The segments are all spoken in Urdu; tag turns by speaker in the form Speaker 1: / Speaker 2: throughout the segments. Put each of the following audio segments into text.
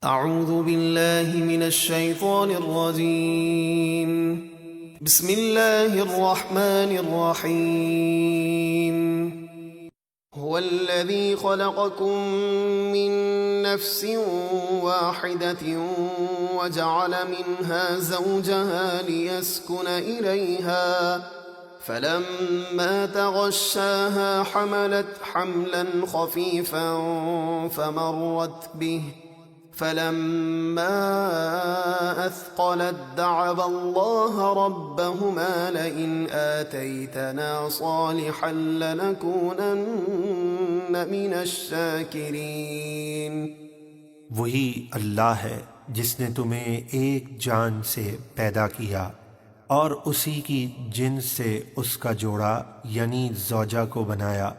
Speaker 1: اعوذ باللہ من الشیطان الرجیم بسم اللہ الرحمن الرحیم هو الذي خلقكم من نفس واحدة وجعل منها زوجها ليسكن إليها فلما تغشاها حملت حملا خفيفا فمرت به فلما أثقلت دعوا الله ربهما لئن آتيتنا صالحا لنكونن من الشاكرين۔
Speaker 2: وہی اللہ ہے جس نے تمہیں ایک جان سے پیدا کیا اور اسی کی جنس سے اس کا جوڑا یعنی زوجہ کو بنایا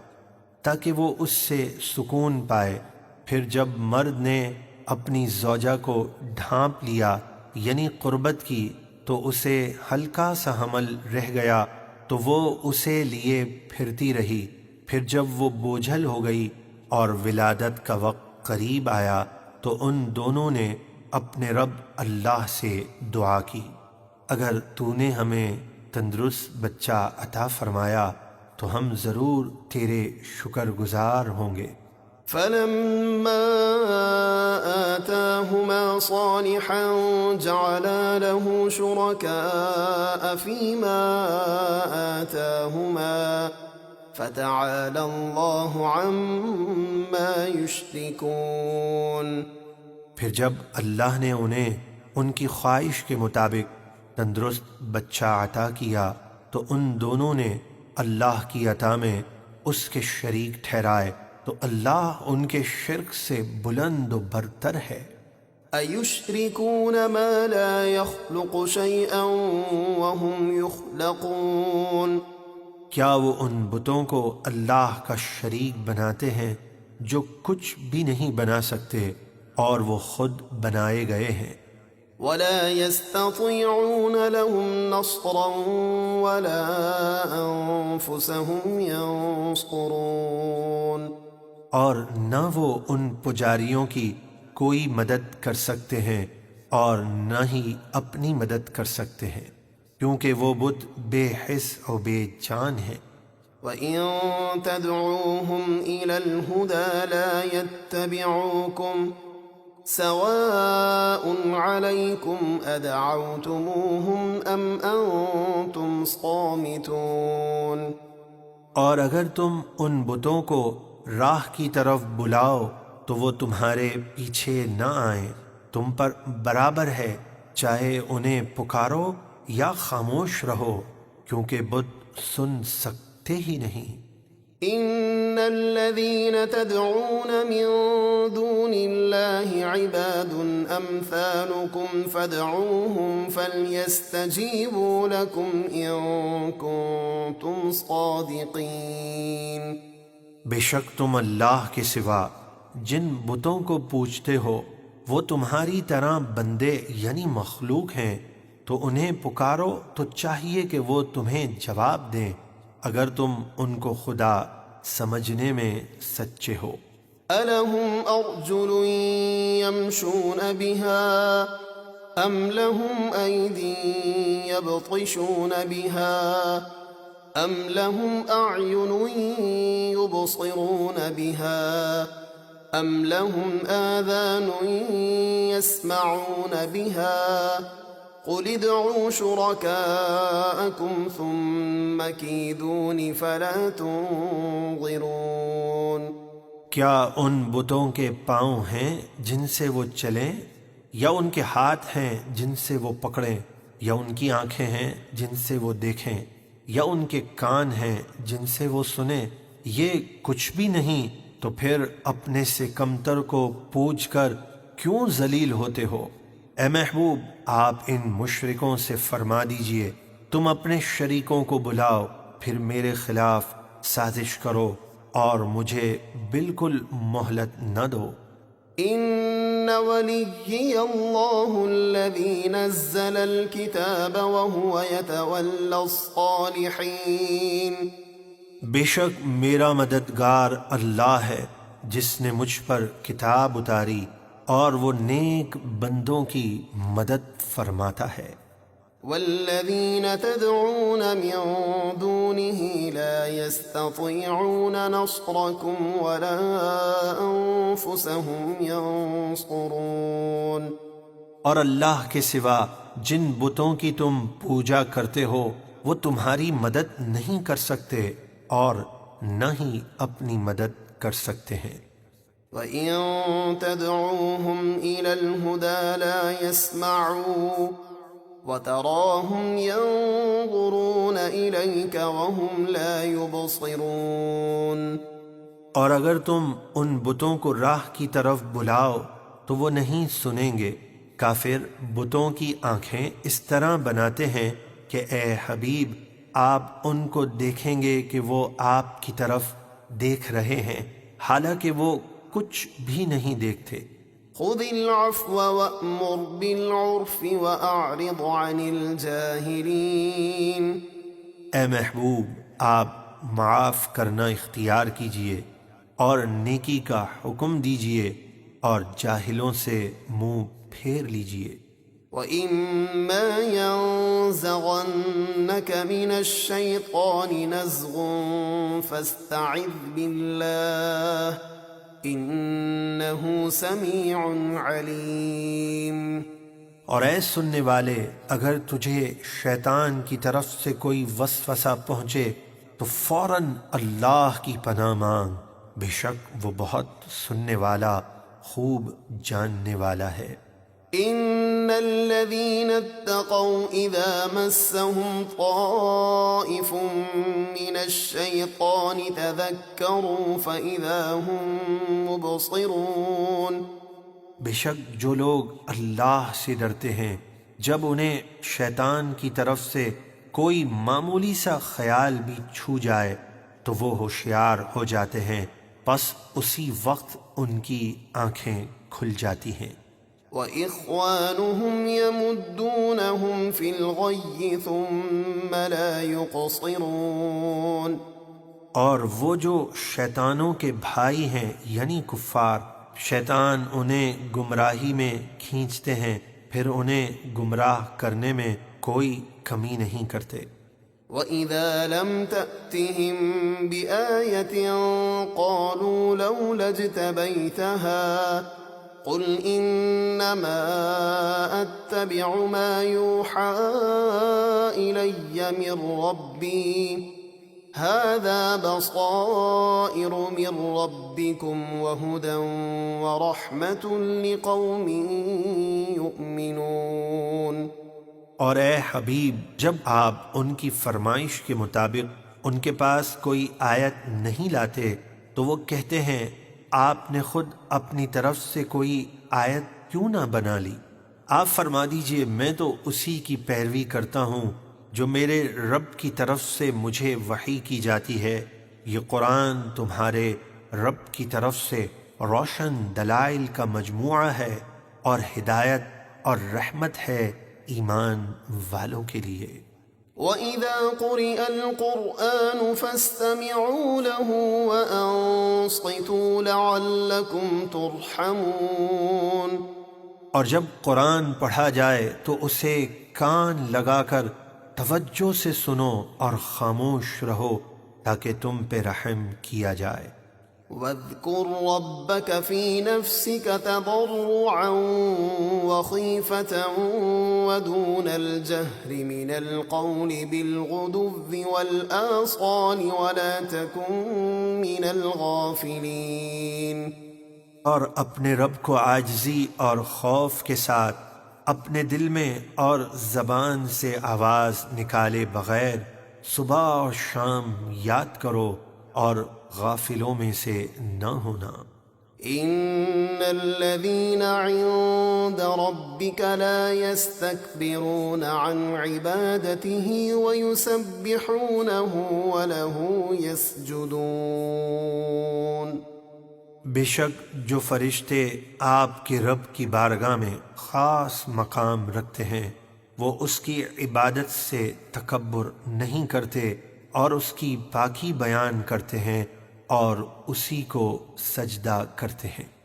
Speaker 2: تاکہ وہ اس سے سکون پائے۔ پھر جب مرد نے اپنی زوجہ کو ڈھانپ لیا یعنی قربت کی تو اسے ہلکا سا حمل رہ گیا تو وہ اسے لیے پھرتی رہی۔ پھر جب وہ بوجھل ہو گئی اور ولادت کا وقت قریب آیا تو ان دونوں نے اپنے رب اللہ سے دعا کی، اگر تو نے ہمیں تندرست بچہ عطا فرمایا تو ہم ضرور تیرے شکر گزار ہوں گے۔
Speaker 1: فلما آتاهما صالحا جعلا له شركاء فيما آتاهما فتعالى الله عما يشركون۔
Speaker 2: پھر جب اللہ نے انہیں ان کی خواہش کے مطابق تندرست بچہ عطا کیا تو ان دونوں نے اللہ کی عطا میں اس کے شریک ٹھہرائے تو اللہ ان کے شرک سے بلند و برتر ہے۔
Speaker 1: أَيُشْرِكُونَ مَا لَا يَخْلُقُ شَيْئًا وَهُمْ يُخْلَقُونَ۔
Speaker 2: کیا وہ ان بتوں کو اللہ کا شریک بناتے ہیں جو کچھ بھی نہیں بنا سکتے اور وہ خود بنائے گئے ہیں۔
Speaker 1: وَلَا يَسْتَطِيعُونَ لَهُمْ نَصْرًا وَلَا أَنفُسَهُمْ يَنصُرُونَ۔
Speaker 2: اور نہ وہ ان پجاریوں کی کوئی مدد کر سکتے ہیں اور نہ ہی اپنی مدد کر سکتے ہیں کیونکہ وہ بت بے حس و بے جان ہیں۔
Speaker 1: وَإِن تَدْعُوهُمْ إِلَى الْهُدَى لَا يَتَّبِعُوكُمْ سَوَاءٌ عَلَيْكُمْ أَدْعَوْتُمُوهُمْ أَمْ أَنْتُمْ صَامِتُونَ۔
Speaker 2: اور اگر تم ان بتوں کو راہ کی طرف بلاؤ تو وہ تمہارے پیچھے نہ آئیں، تم پر برابر ہے چاہے انہیں پکارو یا خاموش رہو کیونکہ بت سن سکتے ہی نہیں۔
Speaker 1: ان الذين تدعون من دون الله عباد امثالكم فادعوهم فليستجيبوا لكم ان كنتم صادقين۔
Speaker 2: بے شک تم اللہ کے سوا جن بتوں کو پوجتے ہو وہ تمہاری طرح بندے یعنی مخلوق ہیں تو انہیں پکارو تو چاہیے کہ وہ تمہیں جواب دیں اگر تم ان کو خدا سمجھنے میں سچے ہو۔
Speaker 1: أَلَهُمْ أَرْجُلٌ يَمْشُونَ بِهَا أَمْ لَهُمْ أَيْدٍ يَبْطِشُونَ بِهَا أَمْ لَهُمْ أَعْيُنٌ يُبْصِرُونَ بِهَا أَمْ لَهُمْ آذَانٌ يَسْمَعُونَ بِهَا قُلِ ادْعُوا شُرَكَاءَكُمْ ثُمَّ كِيدُونِ فَلَا تُنظِرُونَ۔
Speaker 2: کیا ان بتوں کے پاؤں ہیں جن سے وہ چلیں یا ان کے ہاتھ ہیں جن سے وہ پکڑیں یا ان کی آنکھیں ہیں جن سے وہ دیکھیں یا ان کے کان ہیں جن سے وہ سنیں؟ یہ کچھ بھی نہیں تو پھر اپنے سے کمتر کو پوچھ کر کیوں ذلیل ہوتے ہو؟ اے محبوب آپ ان مشرکوں سے فرما دیجئے تم اپنے شریکوں کو بلاؤ پھر میرے خلاف سازش کرو اور مجھے بالکل مہلت نہ دو۔
Speaker 1: ان ولی اللہ الذی نزل الکتاب وهو يتولى الصالحین۔
Speaker 2: بے شک میرا مددگار اللہ ہے جس نے مجھ پر کتاب اتاری اور وہ نیک بندوں کی مدد فرماتا ہے۔
Speaker 1: والذین تدعون من دونه لا يستطيعون نصركم ولا انفسهم ينصرون۔
Speaker 2: اور اللہ کے سوا جن بتوں کی تم پوجا کرتے ہو وہ تمہاری مدد نہیں کر سکتے اور نہ ہی اپنی مدد کر سکتے ہیں۔
Speaker 1: وَإِن تَدْعُوهُمْ إِلَى الْهُدَى لَا يَسْمَعُوا وَتَرَاهُمْ يَنظُرُونَ إِلَيْكَ وَهُمْ لَا يُبْصِرُونَ۔
Speaker 2: اور اگر تم ان بتوں کو راہ کی طرف بلاؤ تو وہ نہیں سنیں گے۔ کافر بتوں کی آنکھیں اس طرح بناتے ہیں کہ اے حبیب آپ ان کو دیکھیں گے کہ وہ آپ کی طرف دیکھ رہے ہیں حالانکہ وہ کچھ بھی نہیں دیکھتے۔
Speaker 1: خُذِ الْعَفْوَ وَأْمُرْ بِالْعُرْفِ وَأَعْرِضْ عَنِ الْجَاهِلِينَ۔
Speaker 2: اے محبوب آپ معاف کرنا اختیار کیجئے اور نیکی کا حکم دیجئے اور جاہلوں سے منہ پھیر لیجئے۔
Speaker 1: وَإِمَّا يَنزَغَنَّكَ مِنَ الشَّيْطَانِ نَزْغٌ فَاسْتَعِذْ بِاللَّهِ إِنَّهُ سَمِيعٌ عَلِيمٌ۔
Speaker 2: اور اے سننے والے اگر تجھے شیطان کی طرف سے کوئی وسوسہ پہنچے تو فوراً اللہ کی پناہ مانگ، بے شک وہ بہت سننے والا خوب جاننے والا ہے۔
Speaker 1: إِنَّ الَّذِينَ اتَّقَوْا إِذَا مَسَّهُمْ طَائِفٌ مِّنَ الشَّيْطَانِ تَذَكَّرُوا فَإِذَا هُم مُّبْصِرُونَ۔
Speaker 2: بے شک جو لوگ اللہ سے ڈرتے ہیں جب انہیں شیطان کی طرف سے کوئی معمولی سا خیال بھی چھو جائے تو وہ ہوشیار ہو جاتے ہیں، پس اسی وقت ان کی آنکھیں کھل جاتی ہیں۔
Speaker 1: وَإِخْوَانُهُمْ يَمُدُّونَهُمْ فِي الْغَيِّ ثُمَّ لَا يُقْصِرُونَ۔
Speaker 2: اور وہ جو شیطانوں کے بھائی ہیں یعنی کفار، شیطان انہیں گمراہی میں کھینچتے ہیں پھر انہیں گمراہ کرنے میں کوئی کمی نہیں کرتے۔
Speaker 1: وَإِذَا لَمْ تَأْتِهِمْ بِآيَةٍ قَالُوا لَوْلَا اجْتَبَيْتَهَا قُلْ إِنَّمَا أَتَّبِعُ مَا يُوحَى إِلَيَّ مِنْ رَبِّي هَذَا بَصَائِرُ مِنْ رَبِّكُمْ وَهُدًى وَرَحْمَةٌ لِقَوْمٍ يُؤْمِنُونَ۔
Speaker 2: اور اے حبیب جب آپ ان کی فرمائش کے مطابق ان کے پاس کوئی آیت نہیں لاتے تو وہ کہتے ہیں آپ نے خود اپنی طرف سے کوئی آیت کیوں نہ بنا لی؟ آپ فرما دیجئے میں تو اسی کی پیروی کرتا ہوں جو میرے رب کی طرف سے مجھے وحی کی جاتی ہے۔ یہ قرآن تمہارے رب کی طرف سے روشن دلائل کا مجموعہ ہے اور ہدایت اور رحمت ہے ایمان والوں کے لیے۔
Speaker 1: وَإِذَا قُرِئَ الْقُرْآنُ فَاسْتَمِعُوا لَهُ وَأَنصِتُوا لَعَلَّكُمْ تُرْحَمُونَ۔
Speaker 2: اور جب قرآن پڑھا جائے تو اسے کان لگا کر توجہ سے سنو اور خاموش رہو تاکہ تم پہ رحم کیا جائے۔
Speaker 1: وَاذْكُرْ رَبَّكَ فِي نَفْسِكَ تَضَرُّعًا وَخِيفَةً وَدُونَ الْجَهْرِ مِنَ الْقَوْلِ بِالْغُدُوِّ وَالْآصَالِ وَلَا تَكُن مِّنَ الْغَافِلِينَ۔
Speaker 2: اور اپنے رب کو عاجزی اور خوف کے ساتھ اپنے دل میں اور زبان سے آواز نکالے بغیر صبح اور شام یاد کرو اور غافلوں میں سے نہ ہونا۔
Speaker 1: إِنَّ الَّذِينَ عِندَ رَبِّكَ لَا يَسْتَكْبِرُونَ عَنْ عِبَادَتِهِ وَيُسَبِّحُونَهُ وَلَهُ يَسْجُدُونَ۔
Speaker 2: بے شک جو فرشتے آپ کے رب کی بارگاہ میں خاص مقام رکھتے ہیں وہ اس کی عبادت سے تکبر نہیں کرتے اور اس کی پاکی بیان کرتے ہیں اور اسی کو سجدہ کرتے ہیں۔